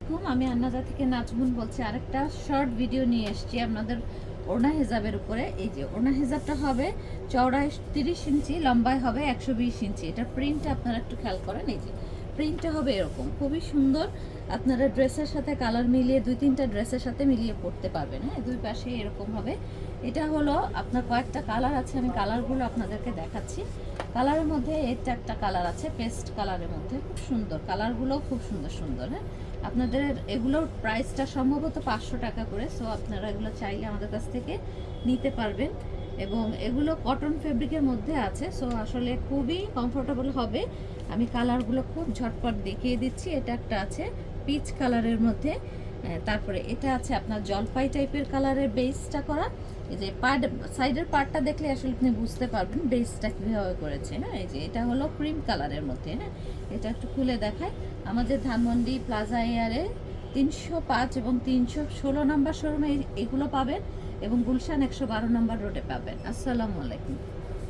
আলাইকুম, আমি আন্নাজা থেকে নাজমুন বলছি। আরেকটা শর্ট ভিডিও নিয়ে এসেছি আপনাদের ওড়না হিজাবের উপরে। এই যে ওড়না হিজাবটা হবে চওড়ায় 30 ইঞ্চি, লম্বায় হবে 120 ইঞ্চি। এটা প্রিন্টটা আপনারা একটু খেয়াল করেন। এই যে প্রিন্টটা হবে এরকম, খুবই সুন্দর। আপনারা ড্রেসের সাথে কালার মিলিয়ে 2-3টা ড্রেসের সাথে মিলিয়ে পরতে পারবেন। হ্যাঁ, দুই পাশে এরকম হবে। এটা হলো আপনার কয়েকটা কালার আছে, আমি কালারগুলো আপনাদেরকে দেখাচ্ছি। কালারের মধ্যে এটা একটা কালার আছে পেস্ট কালারের মধ্যে, খুব সুন্দর কালারগুলো, খুব সুন্দর সুন্দর। হ্যাঁ, আপনাদের এগুলোর প্রাইসটা সম্ভবত 500 টাকা করে। সো আপনারা এগুলো চাইলে আমাদের কাছ থেকে নিতে পারবেন। এবং এগুলো কটন ফেব্রিকের মধ্যে আছে, সো আসলে খুবই কমফোর্টেবল হবে। আমি কালারগুলো খুব ঝটপট দেখিয়ে দিচ্ছি। এটা একটা আছে পিচ কালারের মধ্যে, তারপরে এটা আছে আপনার জলপাই টাইপের কালারের বেসটা করা। এই যে সাইডের পার্টটা দেখলে আসলে আপনি বুঝতে পারবেন বেসটা কীভাবে করেছে। হ্যাঁ, এই যে এটা হলো ক্রিম কালারের মধ্যে। হ্যাঁ, এটা একটু খুলে দেখায়। আমাদের ধানমন্ডি প্লাজা এয়ারে 305 এবং 316 নম্বর শোরুমে এগুলো পাবেন, এবং গুলশান 112 নম্বর রোডে পাবেন। আসসালামু আলাইকুম।